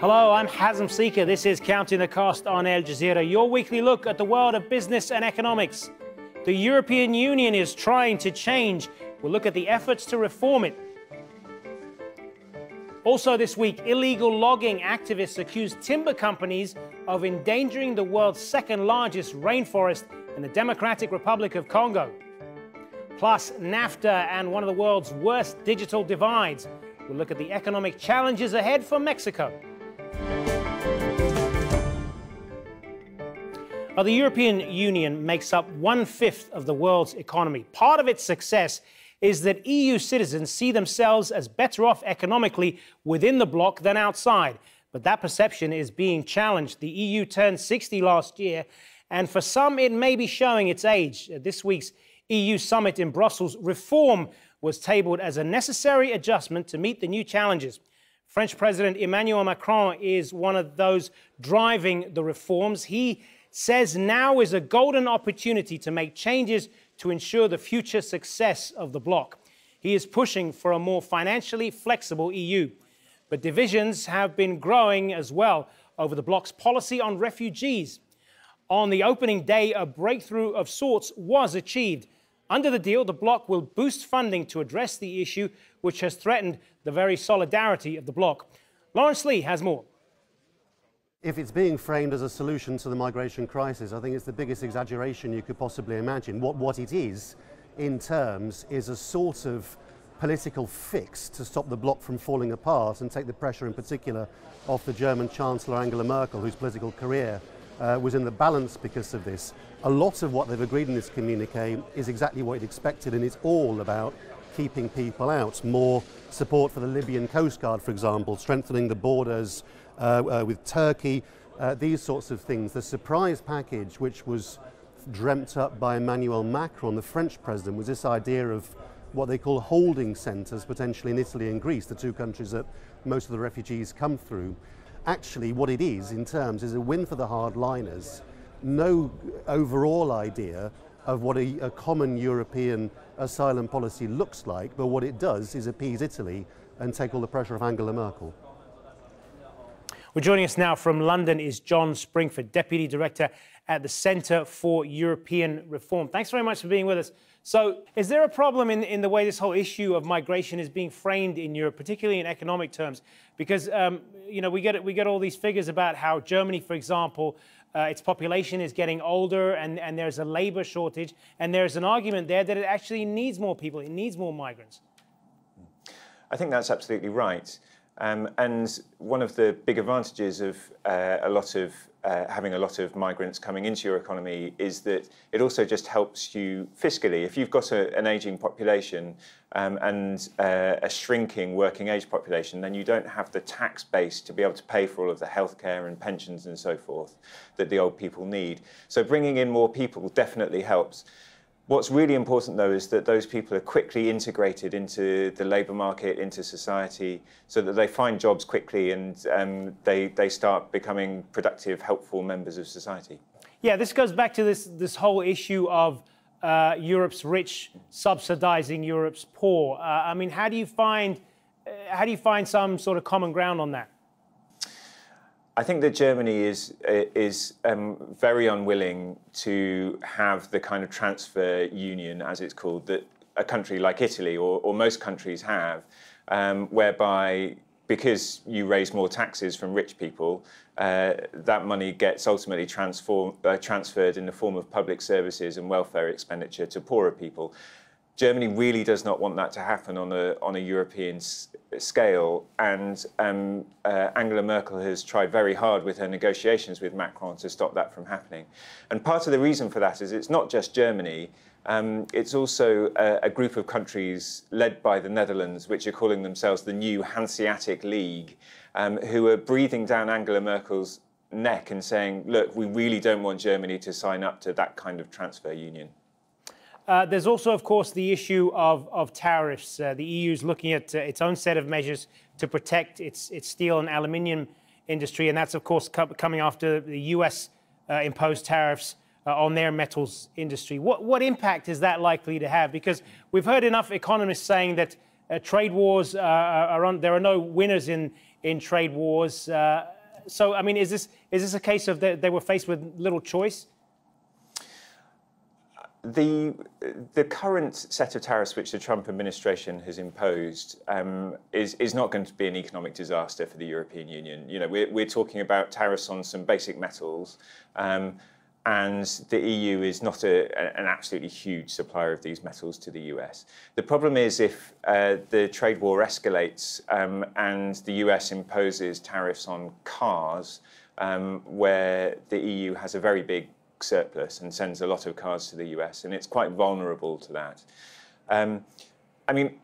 Hello, I'm Hazem Seeker. This is Counting the Cost on Al Jazeera, your weekly look at the world of business and economics. The European Union is trying to change. We'll look at the efforts to reform it. Also this week, illegal logging activists accuse timber companies of endangering the world's second largest rainforest in the Democratic Republic of Congo. Plus, NAFTA and one of the world's worst digital divides. We'll look at the economic challenges ahead for Mexico. The European Union makes up 1/5 of the world's economy. Part of its success is that EU citizens see themselves as better off economically within the bloc than outside. But that perception is being challenged. The EU turned 60 last year, and for some it may be showing its age. At this week's EU summit in Brussels, reform was tabled as a necessary adjustment to meet the new challenges. French President Emmanuel Macron is one of those driving the reforms. He says now is a golden opportunity to make changes to ensure the future success of the bloc. He is pushing for a more financially flexible EU. But divisions have been growing as well over the bloc's policy on refugees. On the opening day, a breakthrough of sorts was achieved. Under the deal, the bloc will boost funding to address the issue, which has threatened the very solidarity of the bloc. Lawrence Lee has more. If it's being framed as a solution to the migration crisis, I think it's the biggest exaggeration you could possibly imagine. What it is, in terms, is a sort of political fix to stop the bloc from falling apart and take the pressure in particular off the German Chancellor Angela Merkel, whose political career was in the balance because of this. A lot of what they've agreed in this communiqué is exactly what you'd expected, and it's all about keeping people out. More support for the Libyan Coast Guard, for example, strengthening the borders with Turkey, these sorts of things. The surprise package, which was dreamt up by Emmanuel Macron, the French president, was this idea of what they call holding centres, potentially in Italy and Greece, the two countries that most of the refugees come through. Actually, what it is, in terms, is a win for the hardliners. No overall idea of what a common European asylum policy looks like, but what it does is appease Italy and take all the pressure off Angela Merkel. Well, joining us now from London is John Springford, Deputy Director at the Centre for European Reform. Thanks very much for being with us. So, is there a problem in the way this whole issue of migration is being framed in Europe, particularly in economic terms? Because, you know, we get all these figures about how Germany, for example, its population is getting older and there's a labour shortage. And there's an argument there that it actually needs more people, it needs more migrants. I think that's absolutely right. And one of the big advantages of having a lot of migrants coming into your economy is that it also just helps you fiscally. If you've got an ageing population and a shrinking working age population, then you don't have the tax base to be able to pay for all of the healthcare and pensions and so forth that the old people need. So bringing in more people definitely helps. What's really important, though, is that those people are quickly integrated into the labour market, into society, so that they find jobs quickly and they start becoming productive, helpful members of society. Yeah, this goes back to this whole issue of Europe's rich subsidising Europe's poor. I mean, how do you find some sort of common ground on that? I think that Germany is very unwilling to have the kind of transfer union, as it's called, that a country like Italy or most countries have, whereby because you raise more taxes from rich people, that money gets ultimately transferred in the form of public services and welfare expenditure to poorer people. Germany really does not want that to happen on a European scale, and Angela Merkel has tried very hard with her negotiations with Macron to stop that from happening. And part of the reason for that is it's not just Germany, it's also a group of countries led by the Netherlands, which are calling themselves the new Hanseatic League, who are breathing down Angela Merkel's neck and saying, look, we really don't want Germany to sign up to that kind of transfer union. There's also, of course, the issue of tariffs. The EU is looking at its own set of measures to protect its steel and aluminium industry, and that's, of course, coming after the US imposed tariffs on their metals industry. What impact is that likely to have? Because we've heard enough economists saying that trade wars there are no winners in trade wars. So, I mean, is this a case of they were faced with little choice? The current set of tariffs which the Trump administration has imposed is not going to be an economic disaster for the European Union. You know, we're talking about tariffs on some basic metals, and the EU is not an absolutely huge supplier of these metals to the US. The problem is if the trade war escalates and the US imposes tariffs on cars, where the EU has a very big surplus and sends a lot of cars to the US, and it's quite vulnerable to that. I mean,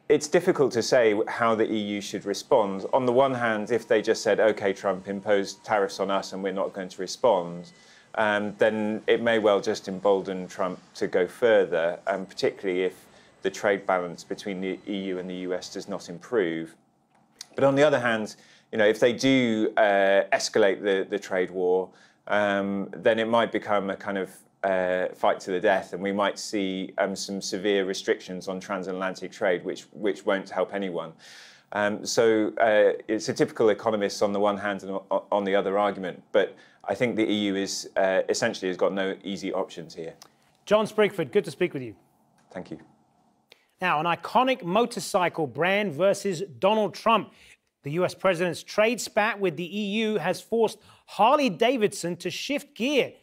it's difficult to say how the EU should respond. On the one hand, if they just said, OK, Trump, impose tariffs on us and we're not going to respond, then it may well just embolden Trump to go further, particularly if the trade balance between the EU and the US does not improve. But on the other hand, you know, if they do escalate the trade war, then it might become a kind of fight to the death, and we might see some severe restrictions on transatlantic trade, which won't help anyone. So it's a typical economist on the one hand and on the other argument, but I think the EU is essentially has got no easy options here. John Sprigford, good to speak with you. Thank you. Now, an iconic motorcycle brand versus Donald Trump. The US president's trade spat with the EU has forced Harley Davidson to shift gear.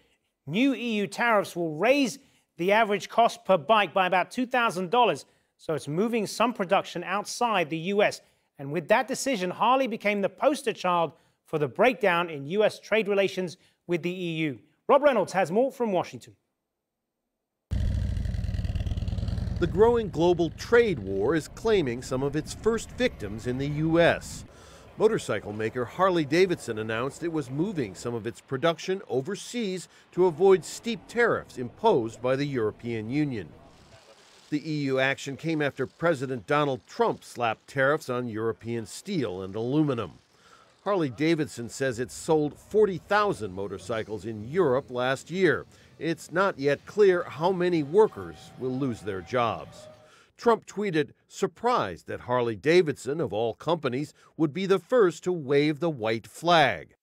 New EU tariffs will raise the average cost per bike by about $2,000, so it's moving some production outside the US. And with that decision, Harley became the poster child for the breakdown in US trade relations with the EU. Rob Reynolds has more from Washington. The growing global trade war is claiming some of its first victims in the US. Motorcycle maker Harley Davidson announced it was moving some of its production overseas to avoid steep tariffs imposed by the European Union. The EU action came after President Donald Trump slapped tariffs on European steel and aluminum. Harley Davidson says it sold 40,000 motorcycles in Europe last year. It's not yet clear how many workers will lose their jobs. Trump tweeted, surprised that Harley Davidson, of all companies, would be the first to wave the white flag.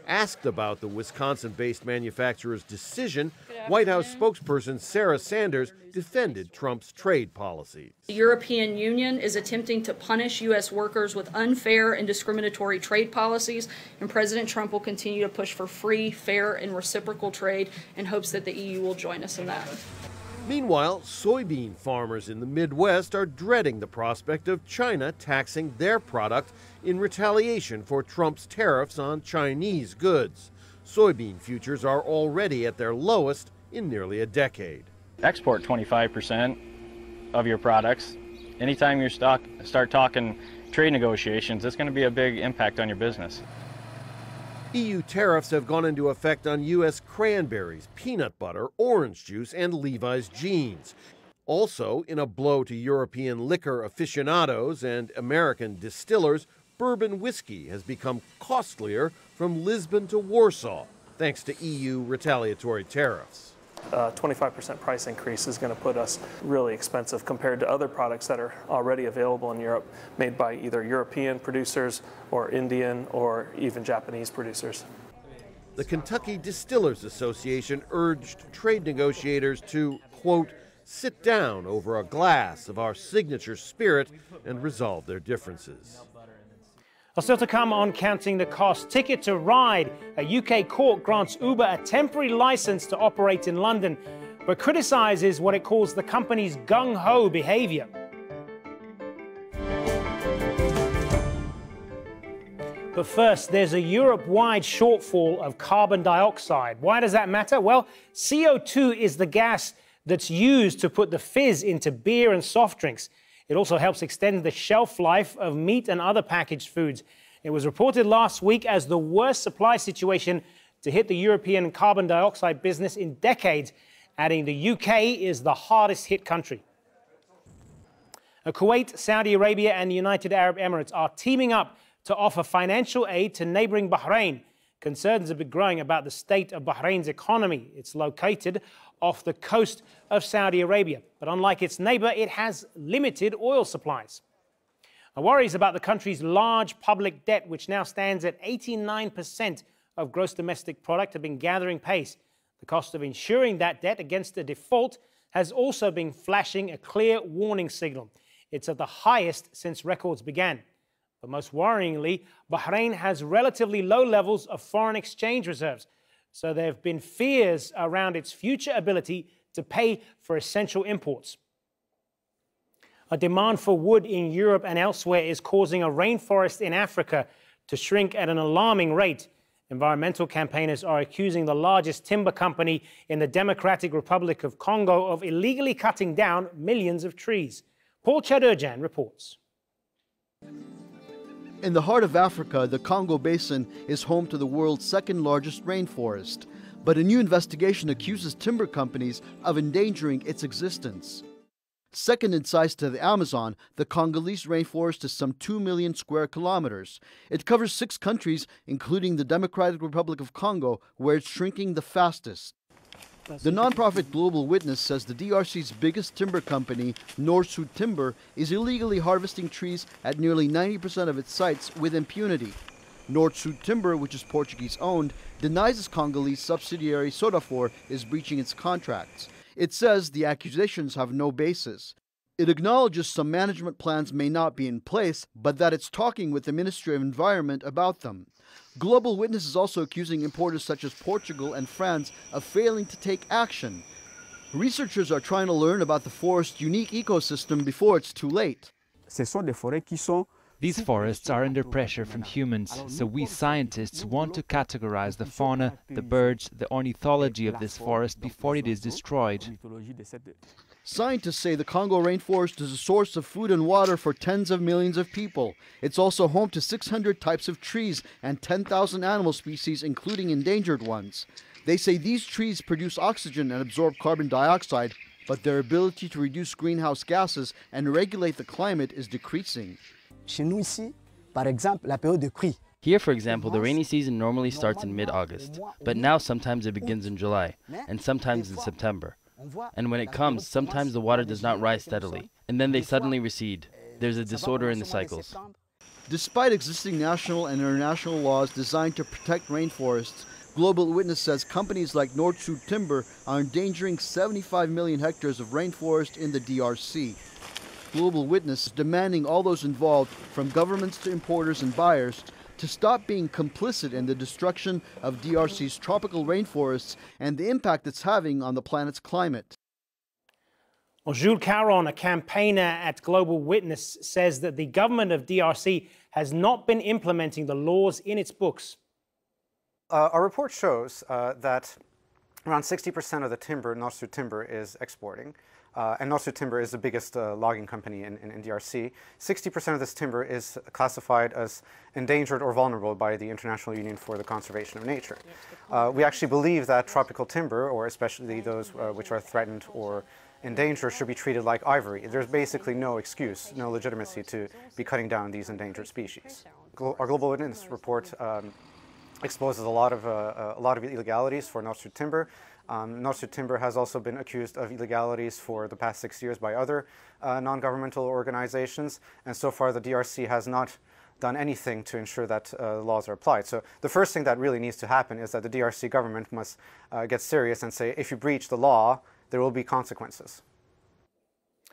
Asked about the Wisconsin-based manufacturer's decision, White House spokesperson Sarah Sanders defended Trump's trade policies. The European Union is attempting to punish U.S. workers with unfair and discriminatory trade policies, and President Trump will continue to push for free, fair, and reciprocal trade in hopes that the EU will join us in that. Meanwhile, soybean farmers in the Midwest are dreading the prospect of China taxing their product in retaliation for Trump's tariffs on Chinese goods. Soybean futures are already at their lowest in nearly a decade. Export 25% of your products. Anytime you start talking trade negotiations, it's going to be a big impact on your business. EU tariffs have gone into effect on U.S. cranberries, peanut butter, orange juice, and Levi's jeans. Also, in a blow to European liquor aficionados and American distillers, bourbon whiskey has become costlier from Lisbon to Warsaw, thanks to EU retaliatory tariffs. 25% price increase is going to put us really expensive compared to other products that are already available in Europe, made by either European producers or Indian or even Japanese producers. The Kentucky Distillers Association urged trade negotiators to, quote, sit down over a glass of our signature spirit and resolve their differences. Well, still to come on Counting the Cost. Ticket to Ride. A UK court grants Uber a temporary license to operate in London, but criticises what it calls the company's gung-ho behaviour. But first, there's a Europe-wide shortfall of carbon dioxide. Why does that matter? Well, CO2 is the gas that's used to put the fizz into beer and soft drinks. It also helps extend the shelf life of meat and other packaged foods. It was reported last week as the worst supply situation to hit the European carbon dioxide business in decades, adding the UK is the hardest hit country. Kuwait, Saudi Arabia, and the United Arab Emirates are teaming up to offer financial aid to neighboring Bahrain. Concerns have been growing about the state of Bahrain's economy. It's located off the coast of Saudi Arabia, but unlike its neighbor, it has limited oil supplies. Worries about the country's large public debt, which now stands at 89% of gross domestic product, have been gathering pace. The cost of insuring that debt against a default has also been flashing a clear warning signal. It's at the highest since records began. But most worryingly, Bahrain has relatively low levels of foreign exchange reserves. So there have been fears around its future ability to pay for essential imports. A demand for wood in Europe and elsewhere is causing a rainforest in Africa to shrink at an alarming rate. Environmental campaigners are accusing the largest timber company in the Democratic Republic of Congo of illegally cutting down millions of trees. Paul Chadurjan reports. In the heart of Africa, the Congo Basin is home to the world's second largest rainforest. But a new investigation accuses timber companies of endangering its existence. Second in size to the Amazon, the Congolese rainforest is some 2 million square kilometers. It covers 6 countries, including the Democratic Republic of Congo, where it's shrinking the fastest. The nonprofit Global Witness says the DRC's biggest timber company, Nord-Sud Timber, is illegally harvesting trees at nearly 90% of its sites with impunity. Nord-Sud Timber, which is Portuguese-owned, denies its Congolese subsidiary Sodafor is breaching its contracts. It says the accusations have no basis. It acknowledges some management plans may not be in place, but that it's talking with the Ministry of Environment about them. Global Witness is also accusing importers such as Portugal and France of failing to take action. Researchers are trying to learn about the forest's unique ecosystem before it's too late. These forests are under pressure from humans, so we scientists want to categorize the fauna, the birds, the ornithology of this forest before it is destroyed. Scientists say the Congo rainforest is a source of food and water for tens of millions of people. It's also home to 600 types of trees and 10,000 animal species, including endangered ones. They say these trees produce oxygen and absorb carbon dioxide, but their ability to reduce greenhouse gases and regulate the climate is decreasing. Here, for example, the rainy season normally starts in mid-August, but now sometimes it begins in July, and sometimes in September. And when it comes, sometimes the water does not rise steadily, and then they suddenly recede. There's a disorder in the cycles. Despite existing national and international laws designed to protect rainforests, Global Witness says companies like Nord-Sud Timber are endangering 75 million hectares of rainforest in the DRC. Global Witness is demanding all those involved, from governments to importers and buyers, to stop being complicit in the destruction of DRC's tropical rainforests and the impact it's having on the planet's climate. Well, Jules Caron, a campaigner at Global Witness, says that the government of DRC has not been implementing the laws in its books. Our report shows that around 60% of the timber Nord-Sud Timber is exporting. And Nord-Sud Timber is the biggest logging company in DRC. 60% of this timber is classified as endangered or vulnerable by the International Union for the Conservation of Nature. We actually believe that tropical timber, or especially those which are threatened or endangered, should be treated like ivory. There's basically no excuse, no legitimacy to be cutting down these endangered species. Our Global Witness report exposes a lot of illegalities for Nord-Sud Timber. Nord-Sud Timber has also been accused of illegalities for the past 6 years by other non-governmental organizations, and so far the DRC has not done anything to ensure that laws are applied. So the first thing that really needs to happen is that the DRC government must get serious and say, if you breach the law, there will be consequences.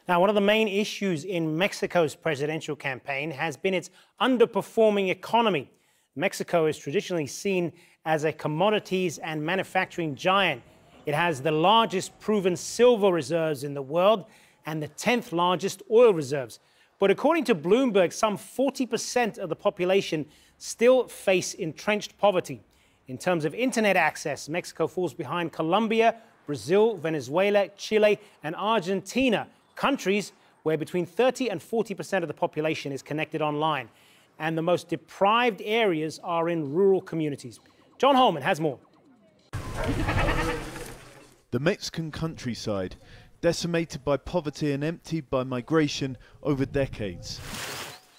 Now, one of the main issues in Mexico's presidential campaign has been its underperforming economy. Mexico is traditionally seen as a commodities and manufacturing giant. It has the largest proven silver reserves in the world and the 10th largest oil reserves. But according to Bloomberg, some 40% of the population still face entrenched poverty. In terms of internet access, Mexico falls behind Colombia, Brazil, Venezuela, Chile, and Argentina, countries where between 30 and 40% of the population is connected online. And the most deprived areas are in rural communities. John Holman has more. The Mexican countryside, decimated by poverty and emptied by migration over decades.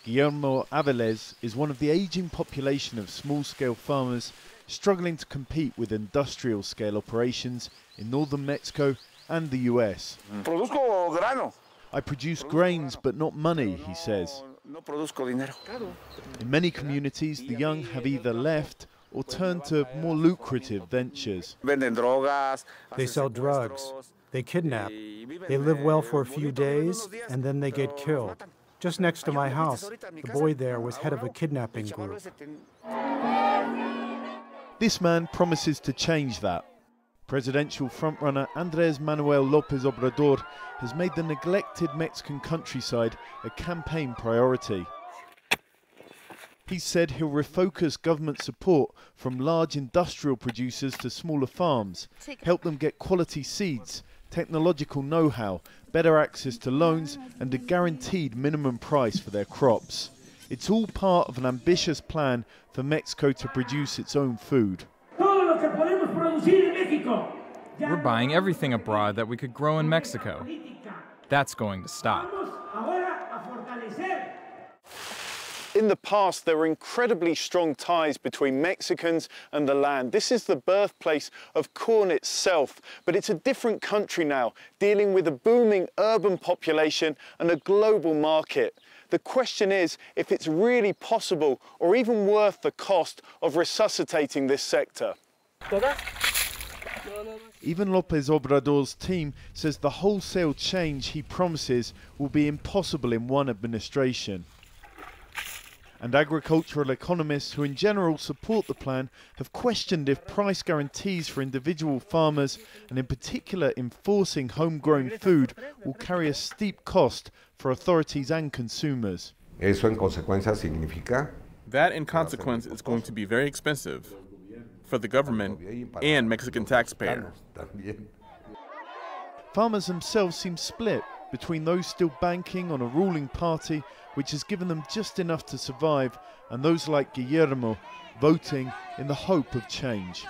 Guillermo Aviles is one of the aging population of small-scale farmers struggling to compete with industrial-scale operations in northern Mexico and the US. I produce grains, but not money, he says. In many communities, the young have either left or turned to more lucrative ventures. They sell drugs, they kidnap, they live well for a few days, and then they get killed. Just next to my house, the boy there was head of a kidnapping group. This man promises to change that. Presidential frontrunner Andrés Manuel López Obrador has made the neglected Mexican countryside a campaign priority. He said he'll refocus government support from large industrial producers to smaller farms, help them get quality seeds, technological know-how, better access to loans and a guaranteed minimum price for their crops. It's all part of an ambitious plan for Mexico to produce its own food. We're buying everything abroad that we could grow in Mexico. That's going to stop. In the past, there were incredibly strong ties between Mexicans and the land. This is the birthplace of corn itself, but it's a different country now, dealing with a booming urban population and a global market. The question is if it's really possible or even worth the cost of resuscitating this sector. Even López Obrador's team says the wholesale change he promises will be impossible in one administration. And agricultural economists who in general support the plan have questioned if price guarantees for individual farmers, and in particular enforcing homegrown food, will carry a steep cost for authorities and consumers. Eso en consecuencia significa that in consequence is going to be very expensive for the government and Mexican taxpayer. Farmers themselves seem split between those still banking on a ruling party which has given them just enough to survive, and those like Guillermo voting in the hope of change.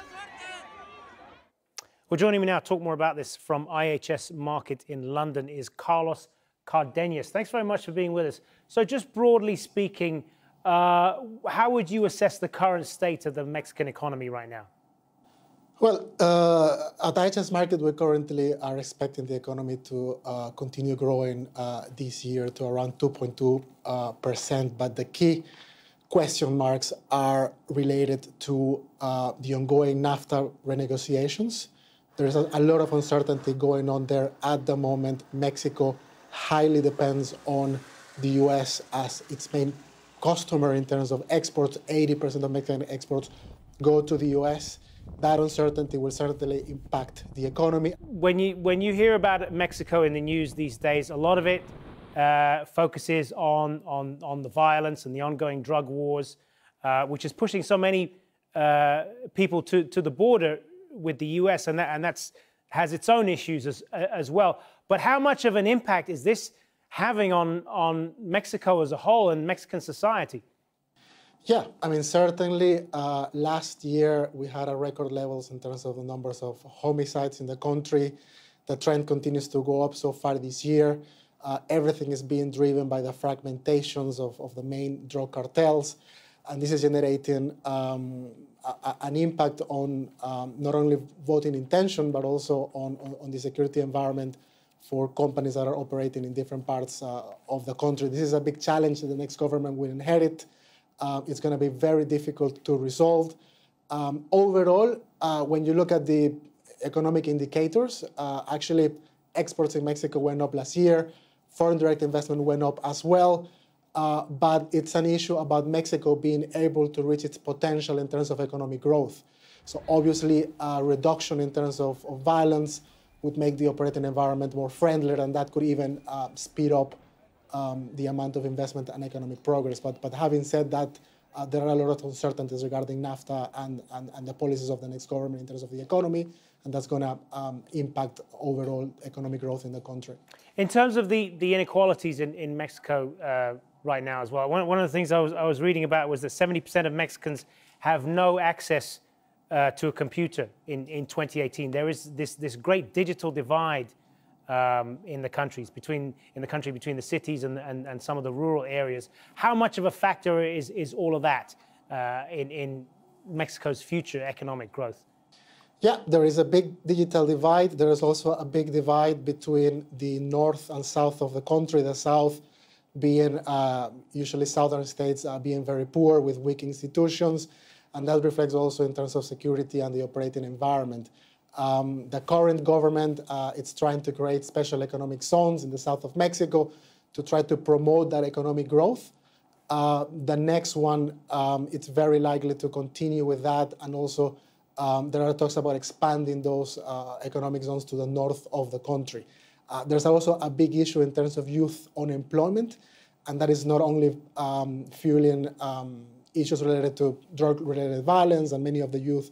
Well, joining me now to talk more about this from IHS Markit in London is Carlos Cardenas. Thanks very much for being with us. So just broadly speaking, how would you assess the current state of the Mexican economy right now? Well, at IHS Markit, we currently are expecting the economy to continue growing this year to around 2.2%. But the key question marks are related to the ongoing NAFTA renegotiations. There's a lot of uncertainty going on there at the moment. Mexico highly depends on the U.S. as its main customer in terms of exports. 80% of Mexican exports go to the U.S. That uncertainty will certainly impact the economy. When you hear about Mexico in the news these days, a lot of it focuses on the violence and the ongoing drug wars, which is pushing so many people to the border with the U.S. and that's has its own issues as well. But how much of an impact is this having on Mexico as a whole and Mexican society? Yeah, I mean, certainly last year we had a record levels in terms of the numbers of homicides in the country. The trend continues to go up so far this year. Everything is being driven by the fragmentations of the main drug cartels. And this is generating an impact on not only voting intention, but also on the security environment for companies that are operating in different parts of the country. This is a big challenge that the next government will inherit. It's going to be very difficult to resolve. Overall, when you look at the economic indicators, actually exports in Mexico went up last year. Foreign direct investment went up as well. But it's an issue about Mexico being able to reach its potential in terms of economic growth. So obviously, a reduction in terms of violence would make the operating environment more friendlier, and that could even speed up the amount of investment and economic progress. But having said that, there are a lot of uncertainties regarding NAFTA and the policies of the next government in terms of the economy, and that's going to impact overall economic growth in the country. In terms of the inequalities in Mexico right now as well, one of the things I was reading about was that 70% of Mexicans have no access to a computer in 2018. There is this great digital divide in the country between the cities and some of the rural areas. How much of a factor is all of that in Mexico's future economic growth? Yeah, there is a big digital divide. There is also a big divide between the north and south of the country. The south being usually southern states being very poor with weak institutions, and that reflects also in terms of security and the operating environment. The current government is trying to create special economic zones in the south of Mexico to try to promote that economic growth. The next one, it's very likely to continue with that, and also there are talks about expanding those economic zones to the north of the country. There's also a big issue in terms of youth unemployment, and that is not only fueling issues related to drug-related violence and many of the youth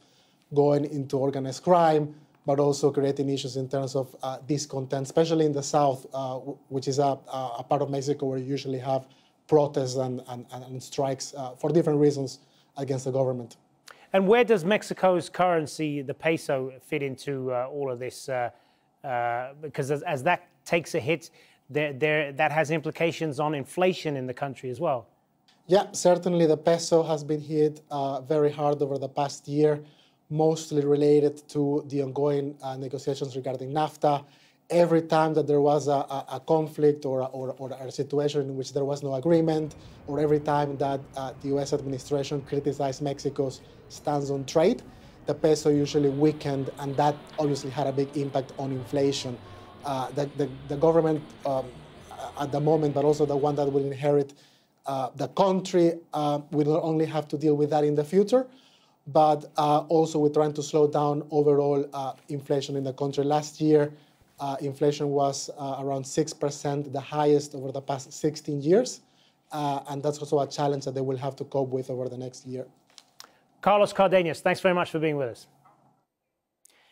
going into organized crime, but also creating issues in terms of discontent, especially in the south, which is a part of Mexico where you usually have protests and strikes for different reasons against the government. And where does Mexico's currency, the peso, fit into all of this? Because as that takes a hit, that has implications on inflation in the country as well. Yeah, certainly the peso has been hit very hard over the past year, mostly related to the ongoing negotiations regarding NAFTA. Every time that there was a conflict or a situation in which there was no agreement, or every time that the U.S. administration criticized Mexico's stance on trade, the peso usually weakened, and that obviously had a big impact on inflation. The government at the moment, but also the one that will inherit the country, will not only have to deal with that in the future, but also we're trying to slow down overall inflation in the country. Last year, inflation was around 6%, the highest over the past 16 years. And that's also a challenge that they will have to cope with over the next year. Carlos Cardenas, thanks very much for being with us.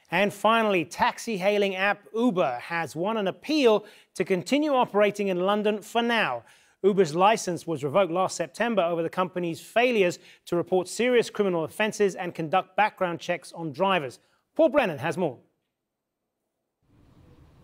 And finally, taxi-hailing app Uber has won an appeal to continue operating in London for now. Uber's license was revoked last September over the company's failures to report serious criminal offences and conduct background checks on drivers. Paul Brennan has more.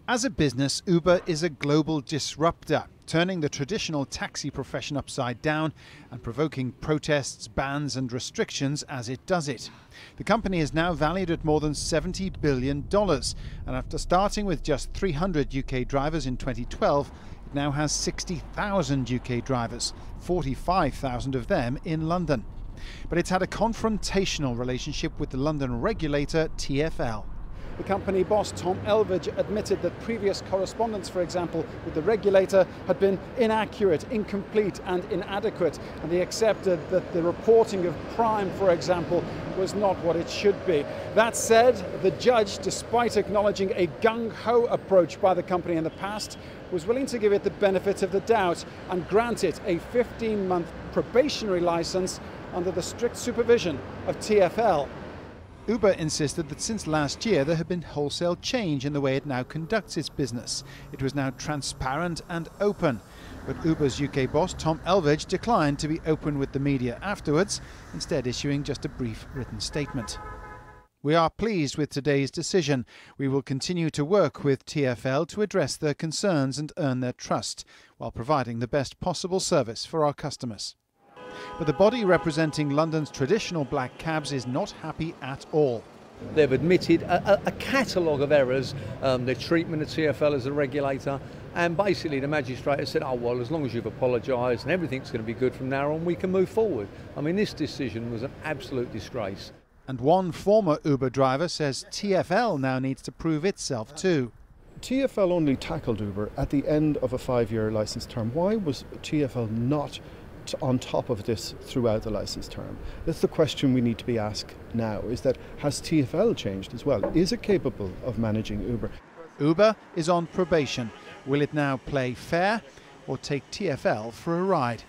As a business, Uber is a global disruptor, turning the traditional taxi profession upside down and provoking protests, bans and restrictions as it does it. The company is now valued at more than $70 billion, and after starting with just 300 UK drivers in 2012, it now has 60,000 UK drivers, 45,000 of them in London. But it's had a confrontational relationship with the London regulator TfL. The company boss, Tom Elvidge, admitted that previous correspondence, for example, with the regulator had been inaccurate, incomplete and inadequate. And he accepted that the reporting of crime, for example, was not what it should be. That said, the judge, despite acknowledging a gung-ho approach by the company in the past, was willing to give it the benefit of the doubt and grant it a 15-month probationary license under the strict supervision of TfL. Uber insisted that since last year there had been wholesale change in the way it now conducts its business. It was now transparent and open. But Uber's UK boss, Tom Elvidge, declined to be open with the media afterwards, instead issuing just a brief written statement. We are pleased with today's decision. We will continue to work with TfL to address their concerns and earn their trust, while providing the best possible service for our customers. But the body representing London's traditional black cabs is not happy at all. They've admitted a catalogue of errors, their treatment of TfL as a regulator, and basically the magistrate has said, oh well, as long as you've apologised and everything's going to be good from now on, we can move forward. I mean, this decision was an absolute disgrace. And one former Uber driver says TfL now needs to prove itself too. TfL only tackled Uber at the end of a 5-year licence term. Why was TfL not on top of this throughout the licence term? That's the question we need to be asked now, is that has TfL changed as well? Is it capable of managing Uber? Uber is on probation. Will it now play fair or take TfL for a ride?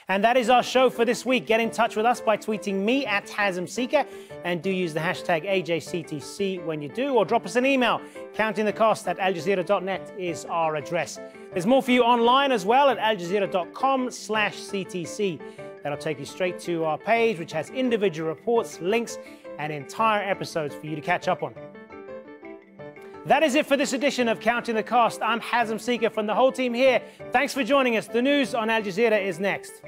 And that is our show for this week. Get in touch with us by tweeting me at @HazemSeeker, and do use the hashtag AJCTC when you do, or drop us an email. countingthecost@aljazeera.net is our address. There's more for you online as well at aljazeera.com/CTC. That'll take you straight to our page, which has individual reports, links, and entire episodes for you to catch up on. That is it for this edition of Counting the Cost. I'm Hazem Seeker from the whole team here. Thanks for joining us. The news on Al Jazeera is next.